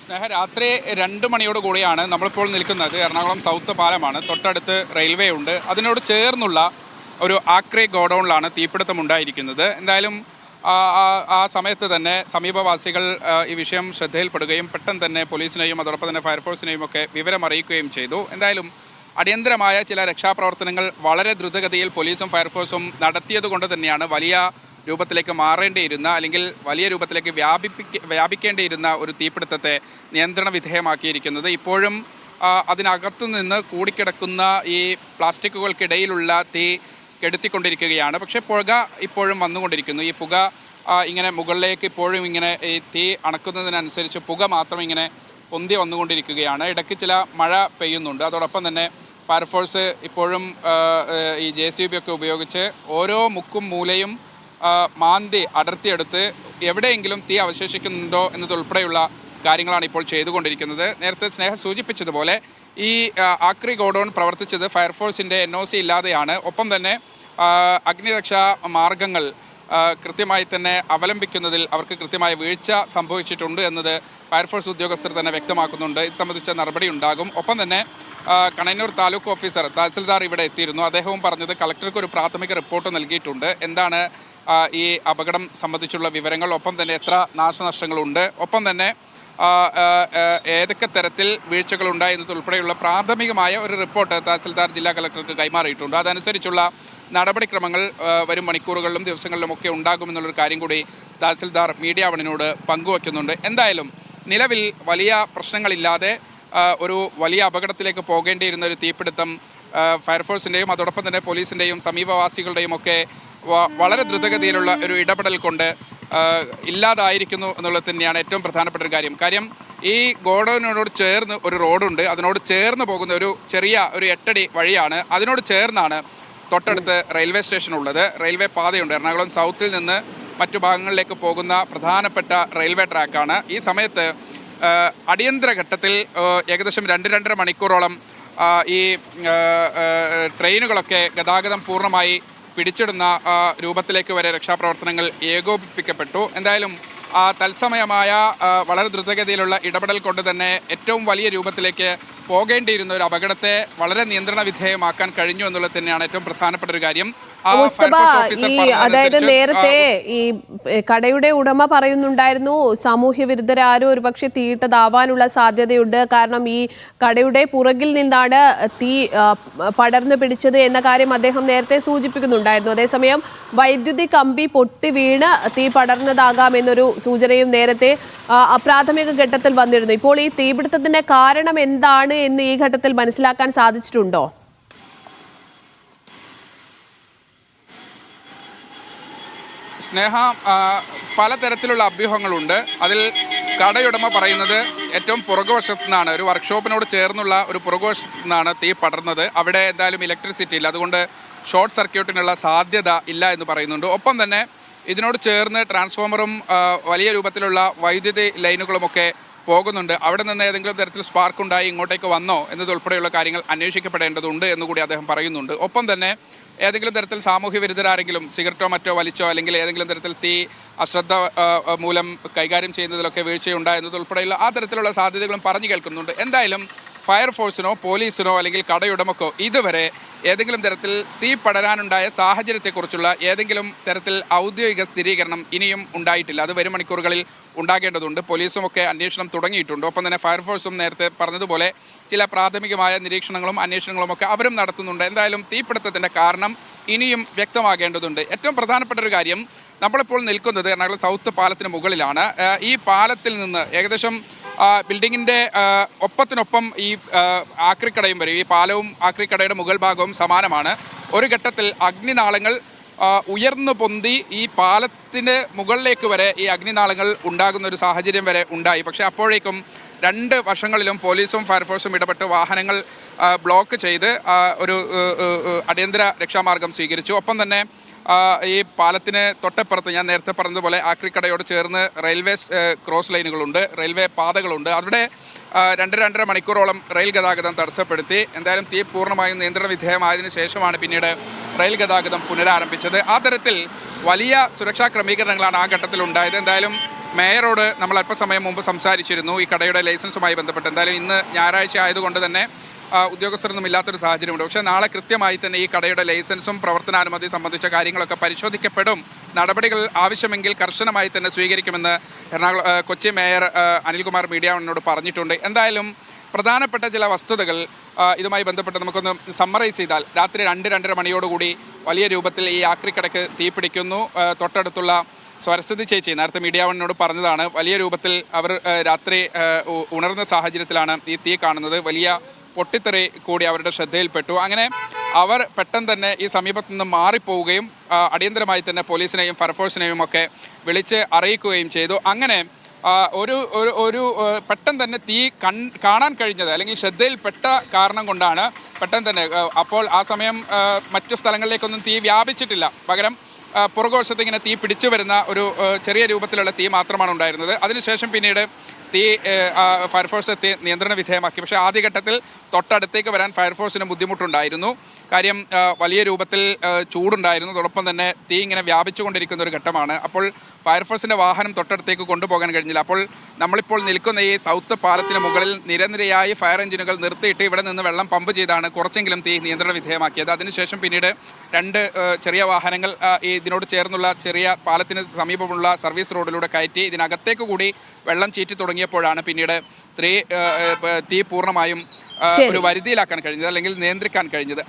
സ്നേഹ രാത്രി 2 മണിയോട് കൂടിയാണ് നമ്മളിപ്പോൾ നിൽക്കുന്നത്. എറണാകുളം സൗത്ത് പാലമാണ്. തൊട്ടടുത്ത് റെയിൽവേ ഉണ്ട്. അതിനോട് ചേർന്നുള്ള ഒരു ആക്രി ഗോഡൗണിലാണ് തീപിടുത്തം ഉണ്ടായിരിക്കുന്നത്. എന്തായാലും ആ സമയത്ത് തന്നെ സമീപവാസികൾ ഈ വിഷയം ശ്രദ്ധയിൽപ്പെടുകയും പെട്ടെന്ന് തന്നെ പോലീസിനെയും അതോടൊപ്പം തന്നെ ഫയർഫോഴ്സിനെയും ഒക്കെ വിവരമറിയിക്കുകയും ചെയ്തു. എന്തായാലും അടിയന്തരമായ ചില രക്ഷാപ്രവർത്തനങ്ങൾ വളരെ ദ്രുതഗതിയിൽ പോലീസും ഫയർഫോഴ്സും നടത്തിയതുകൊണ്ട് തന്നെയാണ് വലിയ രൂപത്തിലേക്ക് മാറേണ്ടിയിരുന്ന അല്ലെങ്കിൽ വലിയ രൂപത്തിലേക്ക് വ്യാപിക്കേണ്ടിയിരുന്ന ഒരു തീപിടുത്തത്തെ നിയന്ത്രണ വിധേയമാക്കിയിരിക്കുന്നത്. ഇപ്പോഴും അതിനകത്തു നിന്ന് കൂടിക്കിടക്കുന്ന ഈ പ്ലാസ്റ്റിക്കുകൾക്കിടയിലുള്ള തീ കെടുത്തിക്കൊണ്ടിരിക്കുകയാണ്. പക്ഷേ പുക ഇപ്പോഴും വന്നുകൊണ്ടിരിക്കുന്നു. ഈ പുക ഇങ്ങനെ മുകളിലേക്ക് ഇപ്പോഴും ഇങ്ങനെ ഈ തീ അണക്കുന്നതിനനുസരിച്ച് പുക മാത്രം ഇങ്ങനെ പൊന്തി വന്നുകൊണ്ടിരിക്കുകയാണ്. ഇടയ്ക്ക് ചില മഴ പെയ്യുന്നുണ്ട്. അതോടൊപ്പം തന്നെ ഫയർഫോഴ്സ് ഇപ്പോഴും ഈ JCB ഒക്കെ ഉപയോഗിച്ച് ഓരോ മുക്കും മൂലയും മാന്തി അടർത്തിയെടുത്ത് എവിടെയെങ്കിലും തീ അവശേഷിക്കുന്നുണ്ടോ എന്നതുൾപ്പെടെയുള്ള കാര്യങ്ങളാണ് ഇപ്പോൾ ചെയ്തുകൊണ്ടിരിക്കുന്നത്. നേരത്തെ സ്നേഹ സൂചിപ്പിച്ചതുപോലെ ഈ ആക്രി ഗോഡൗൺ പ്രവർത്തിച്ചത് ഫയർഫോഴ്സിൻ്റെ NOC ഇല്ലാതെയാണ്. ഒപ്പം തന്നെ അഗ്നിരക്ഷാ മാർഗങ്ങൾ കൃത്യമായി തന്നെ അവലംബിക്കുന്നതിൽ അവർക്ക് കൃത്യമായ വീഴ്ച സംഭവിച്ചിട്ടുണ്ട് എന്നത് ഫയർഫോഴ്സ് ഉദ്യോഗസ്ഥർ തന്നെ വ്യക്തമാക്കുന്നുണ്ട്. ഇത് സംബന്ധിച്ച നടപടി ഉണ്ടാകും. ഒപ്പം തന്നെ കണയന്നൂർ താലൂക്ക് ഓഫീസർ തഹസിൽദാർ ഇവിടെ എത്തിയിരുന്നു. അദ്ദേഹവും പറഞ്ഞത് കളക്ടർക്ക് ഒരു പ്രാഥമിക റിപ്പോർട്ട് നൽകിയിട്ടുണ്ട്. എന്താണ് ഈ അപകടം സംബന്ധിച്ചുള്ള വിവരങ്ങൾ, ഒപ്പം തന്നെ എത്ര നാശനഷ്ടങ്ങളുണ്ട്, ഒപ്പം തന്നെ ഏതൊക്കെ തരത്തിൽ വീഴ്ചകളുണ്ടായി എന്നതുൾപ്പെടെയുള്ള പ്രാഥമികമായ ഒരു റിപ്പോർട്ട് തഹസിൽദാർ ജില്ലാ കളക്ടർക്ക് കൈമാറിയിട്ടുണ്ട്. അതനുസരിച്ചുള്ള നടപടിക്രമങ്ങൾ വരും മണിക്കൂറുകളിലും ദിവസങ്ങളിലുമൊക്കെ ഉണ്ടാകുമെന്നുള്ളൊരു കാര്യം കൂടി തഹസിൽദാർ മീഡിയ വണിനോട് പങ്കുവയ്ക്കുന്നുണ്ട്. എന്തായാലും നിലവിൽ വലിയ പ്രശ്നങ്ങളില്ലാതെ ഒരു വലിയ അപകടത്തിലേക്ക് പോകേണ്ടിയിരുന്ന ഒരു തീപിടുത്തം ഫയർഫോഴ്സിൻ്റെയും അതോടൊപ്പം തന്നെ പോലീസിൻ്റെയും സമീപവാസികളുടെയും ഒക്കെ വളരെ ദ്രുതഗതിയിലുള്ള ഒരു ഇടപെടൽ കൊണ്ട് ഇല്ലാതായിരിക്കുന്നു എന്നുള്ളത് തന്നെയാണ് ഏറ്റവും പ്രധാനപ്പെട്ട ഒരു കാര്യം. ഈ ഗോഡൗണിനോട് ചേർന്ന് ഒരു റോഡുണ്ട്. അതിനോട് ചേർന്ന് പോകുന്ന ഒരു ചെറിയ ഒരു 8 അടി വഴിയാണ്. അതിനോട് ചേർന്നാണ് തൊട്ടടുത്ത് റെയിൽവേ സ്റ്റേഷൻ ഉള്ളത്. റെയിൽവേ പാതയുണ്ട്. എറണാകുളം സൗത്തിൽ നിന്ന് മറ്റു ഭാഗങ്ങളിലേക്ക് പോകുന്ന പ്രധാനപ്പെട്ട റെയിൽവേ ട്രാക്കാണ്. ഈ സമയത്ത് അടിയന്തര ഘട്ടത്തിൽ ഏകദേശം 2-2.5 മണിക്കൂറോളം ഈ ട്രെയിനുകളൊക്കെ ഗതാഗതം പൂർണ്ണമായി പിടിച്ചിടുന്ന രൂപത്തിലേക്ക് വരെ രക്ഷാപ്രവർത്തനങ്ങൾ ഏകോപിപ്പിക്കപ്പെട്ടു. എന്തായാലും തത്സമയമായ വളരെ ദ്രുതഗതിയിലുള്ള ഇടപെടൽ കൊണ്ട് തന്നെ ഏറ്റവും വലിയ രൂപത്തിലേക്ക് പോകേണ്ടിയിരുന്ന ഒരു അപകടത്തെ വളരെ നിയന്ത്രണ വിധേയമാക്കാൻ കഴിഞ്ഞു എന്നുള്ളത് തന്നെയാണ് ഏറ്റവും പ്രധാനപ്പെട്ട ഒരു കാര്യം. അതായത് നേരത്തെ ഈ കടയുടെ ഉടമ പറയുന്നുണ്ടായിരുന്നു സാമൂഹ്യ വിരുദ്ധരാരോ ഒരുപക്ഷെ തീയിട്ടതാവാനുള്ള സാധ്യതയുണ്ട്. കാരണം ഈ കടയുടെ പുറകിൽ നിന്നാണ് തീ പടർന്നു പിടിച്ചത് എന്ന കാര്യം അദ്ദേഹം നേരത്തെ സൂചിപ്പിക്കുന്നുണ്ടായിരുന്നു. അതേസമയം വൈദ്യുതി കമ്പി പൊട്ടി വീണ് തീ പടർന്നതാകാം എന്നൊരു സൂചനയും നേരത്തെ പ്രാഥമിക ഘട്ടത്തിൽ വന്നിരുന്നു. ഇപ്പോൾ ഈ തീപിടുത്തത്തിന്റെ കാരണം എന്താണ് എന്ന് ഈ ഘട്ടത്തിൽ മനസ്സിലാക്കാൻ സാധിച്ചിട്ടുണ്ടോ? സ്നേഹ, പലതരത്തിലുള്ള അഭ്യൂഹങ്ങളുണ്ട്. അതിൽ കടയുടമ പറയുന്നത് ഏറ്റവും പുറകുവശത്തു നിന്നാണ്, ഒരു വർക്ക്ഷോപ്പിനോട് ചേർന്നുള്ള ഒരു പുറകുവശത്തു നിന്നാണ് തീ പടർന്നത്. അവിടെ എന്തായാലും ഇലക്ട്രിസിറ്റി ഇല്ല, അതുകൊണ്ട് ഷോർട്ട് സർക്യൂട്ടിനുള്ള സാധ്യത ഇല്ല എന്ന് പറയുന്നുണ്ട്. ഒപ്പം തന്നെ ഇതിനോട് ചേർന്ന് ട്രാൻസ്ഫോമറും വലിയ രൂപത്തിലുള്ള വൈദ്യുതി ലൈനുകളുമൊക്കെ പോകുന്നുണ്ട്. അവിടെ നിന്ന് ഏതെങ്കിലും തരത്തിൽ സ്പാർക്ക് ഉണ്ടായി ഇങ്ങോട്ടേക്ക് വന്നോ എന്നതുൾപ്പെടെയുള്ള കാര്യങ്ങൾ അന്വേഷിക്കപ്പെടേണ്ടതുണ്ട് എന്നുകൂടി അദ്ദേഹം പറയുന്നുണ്ട്. ഒപ്പം തന്നെ ഏതെങ്കിലും തരത്തിൽ സാമൂഹ്യ വിരുദ്ധരാരെങ്കിലും സിഗരറ്റോ മറ്റോ വലിച്ചോ അല്ലെങ്കിൽ ഏതെങ്കിലും തരത്തിൽ തീ അശ്രദ്ധ മൂലം കൈകാര്യം ചെയ്യുന്നതിലൊക്കെ വീഴ്ചയുണ്ടായി എന്നതുൾപ്പെടെയുള്ള ആ തരത്തിലുള്ള സാധ്യതകളും പറഞ്ഞു കേൾക്കുന്നുണ്ട്. എന്തായാലും ഫയർഫോഴ്സിനോ പോലീസിനോ അല്ലെങ്കിൽ കടയുടമക്കോ ഇതുവരെ ഏതെങ്കിലും തരത്തിൽ തീ പടരാനുണ്ടായ സാഹചര്യത്തെക്കുറിച്ചുള്ള ഏതെങ്കിലും തരത്തിൽ ഔദ്യോഗിക സ്ഥിരീകരണം ഇനിയും ഉണ്ടായിട്ടില്ല. അത് വരും മണിക്കൂറുകളിൽ ഉണ്ടാകേണ്ടതുണ്ട്. പോലീസും ഒക്കെ അന്വേഷണം തുടങ്ങിയിട്ടുണ്ട്. ഒപ്പം തന്നെ ഫയർഫോഴ്സും നേരത്തെ പറഞ്ഞതുപോലെ ചില പ്രാഥമികമായ നിരീക്ഷണങ്ങളും അന്വേഷണങ്ങളും ഒക്കെ അവരും നടത്തുന്നുണ്ട്. എന്തായാലും തീപിടുത്തത്തിൻ്റെ കാരണം ഇനിയും വ്യക്തമാകേണ്ടതുണ്ട്. ഏറ്റവും പ്രധാനപ്പെട്ട ഒരു കാര്യം, നമ്മളിപ്പോൾ നിൽക്കുന്നത് എറണാകുളം സൗത്ത് പാലത്തിന് മുകളിലാണ്. ഈ പാലത്തിൽ നിന്ന് ഏകദേശം ബിൽഡിങ്ങിൻ്റെ ഒപ്പത്തിനൊപ്പം ഈ ആക്രിക്കടയും വരും. ഈ പാലവും ആക്രിക്കടയുടെ മുകൾ ഭാഗവും സമാനമാണ്. ഒരു ഘട്ടത്തിൽ അഗ്നിനാളങ്ങൾ ഉയർന്നു പൊന്തി ഈ പാലത്തിന് മുകളിലേക്ക് വരെ ഈ അഗ്നിനാളങ്ങൾ ഉണ്ടാകുന്ന ഒരു സാഹചര്യം വരെ ഉണ്ടായി. പക്ഷേ അപ്പോഴേക്കും 2 വശങ്ങളിലും പോലീസും ഫയർഫോഴ്സും ഇടപെട്ട് വാഹനങ്ങൾ ബ്ലോക്ക് ചെയ്ത് ഒരു അടിയന്തര രക്ഷാമാർഗം സ്വീകരിച്ചു. ഒപ്പം തന്നെ ഈ പാലത്തിന് തൊട്ടപ്പുറത്ത് ഞാൻ നേരത്തെ പറഞ്ഞതുപോലെ ആക്രിക്കടയോട് ചേർന്ന് റെയിൽവേ ക്രോസ് ലൈനുകളുണ്ട്, റെയിൽവേ പാതകളുണ്ട്. അവിടെ 2-2.5 മണിക്കൂറോളം റെയിൽ ഗതാഗതം തടസ്സപ്പെടുത്തി. എന്തായാലും തീ പൂർണ്ണമായും നിയന്ത്രണ വിധേയമായതിനു ശേഷമാണ് പിന്നീട് റെയിൽ ഗതാഗതം പുനരാരംഭിച്ചത്. ആ തരത്തിൽ വലിയ സുരക്ഷാ ക്രമീകരണങ്ങളാണ് ആ ഘട്ടത്തിൽ ഉണ്ടായത്. എന്തായാലും മേയറോട് നമ്മൾ അല്പസമയം മുമ്പ് സംസാരിച്ചിരുന്നു ഈ കടയുടെ ലൈസൻസുമായി ബന്ധപ്പെട്ട്. എന്തായാലും ഇന്ന് ഞായറാഴ്ച ആയതുകൊണ്ട് തന്നെ ഉദ്യോഗസ്ഥരൊന്നും ഇല്ലാത്തൊരു സാഹചര്യമുണ്ട്. പക്ഷേ നാളെ കൃത്യമായി തന്നെ ഈ കടയുടെ ലൈസൻസും പ്രവർത്തനാനുമതി സംബന്ധിച്ച കാര്യങ്ങളൊക്കെ പരിശോധിക്കപ്പെടും. നടപടികൾ ആവശ്യമെങ്കിൽ കർശനമായി തന്നെ സ്വീകരിക്കുമെന്ന് കൊച്ചി മേയർ അനിൽകുമാർ മീഡിയ വണ്ണിനോട് പറഞ്ഞിട്ടുണ്ട്. എന്തായാലും പ്രധാനപ്പെട്ട ചില വസ്തുതകൾ ഇതുമായി ബന്ധപ്പെട്ട് നമുക്കൊന്ന് സമ്മറൈസ് ചെയ്താൽ, രാത്രി 2-2:30 മണിയോടുകൂടി വലിയ രൂപത്തിൽ ഈ ആക്രിക്കടയ്ക്ക് തീപിടിക്കുന്നു. തൊട്ടടുത്തുള്ള സരസ്വതി ചേച്ചി നേരത്തെ മീഡിയ വണ്ണിനോട് പറഞ്ഞതാണ്, വലിയ രൂപത്തിൽ അവർ രാത്രി ഉണർന്ന സാഹചര്യത്തിലാണ് ഈ തീ കാണുന്നത്. വലിയ പൊട്ടിത്തെറി കൂടി അവരുടെ ശ്രദ്ധയിൽപ്പെട്ടു. അങ്ങനെ അവർ പെട്ടെന്ന് തന്നെ ഈ സമീപത്തു നിന്ന് മാറിപ്പോവുകയും അടിയന്തരമായി തന്നെ പോലീസിനെയും ഫയർഫോഴ്സിനെയും ഒക്കെ വിളിച്ച് അറിയിക്കുകയും ചെയ്തു. അങ്ങനെ ഒരു പെട്ടെന്ന് തന്നെ തീ കാണാൻ കഴിഞ്ഞത് അല്ലെങ്കിൽ ശ്രദ്ധയിൽപ്പെട്ട കാരണം കൊണ്ടാണ് പെട്ടെന്ന് തന്നെ, അപ്പോൾ ആ സമയം മറ്റു സ്ഥലങ്ങളിലേക്കൊന്നും തീ വ്യാപിച്ചിട്ടില്ല. പകരം പുറകുവശത്ത് ഇങ്ങനെ തീ പിടിച്ചു വരുന്ന ഒരു ചെറിയ രൂപത്തിലുള്ള തീ മാത്രമാണ് ഉണ്ടായിരുന്നത്. അതിനുശേഷം പിന്നീട് തീ ഫയർഫോഴ്സ് എത്തി നിയന്ത്രണ വിധേയമാക്കി. പക്ഷേ ആദ്യഘട്ടത്തിൽ തൊട്ടടുത്തേക്ക് വരാൻ ഫയർഫോഴ്സിന് ബുദ്ധിമുട്ടുണ്ടായിരുന്നു. കാര്യം വലിയ രൂപത്തിൽ ചൂടുണ്ടായിരുന്നു. അതോടൊപ്പം തന്നെ തീ ഇങ്ങനെ വ്യാപിച്ചുകൊണ്ടിരിക്കുന്ന ഒരു ഘട്ടമാണ്. അപ്പോൾ ഫയർഫോഴ്സിൻ്റെ വാഹനം തൊട്ടടുത്തേക്ക് കൊണ്ടുപോകാൻ കഴിഞ്ഞില്ല. അപ്പോൾ നമ്മളിപ്പോൾ നിൽക്കുന്ന ഈ സൗത്ത് പാലത്തിന് മുകളിൽ നിരനിരയായി ഫയർ എഞ്ചിനുകൾ നിർത്തിയിട്ട് ഇവിടെ നിന്ന് വെള്ളം പമ്പ് ചെയ്താണ് കുറച്ചെങ്കിലും തീ നിയന്ത്രണ വിധേയമാക്കിയത്. അതിനുശേഷം പിന്നീട് 2 ചെറിയ വാഹനങ്ങൾ ഇതിനോട് ചേർന്നുള്ള ചെറിയ പാലത്തിന് സമീപമുള്ള സർവീസ് റോഡിലൂടെ കയറ്റി ഇതിനകത്തേക്ക് കൂടി വെള്ളം ചീറ്റി തുടങ്ങിയപ്പോഴാണ് പിന്നീട് തീ പൂർണ്ണമായും ഒരു വരുതിയിലാക്കാൻ കഴിഞ്ഞത് അല്ലെങ്കിൽ നിയന്ത്രിക്കാൻ കഴിഞ്ഞത്.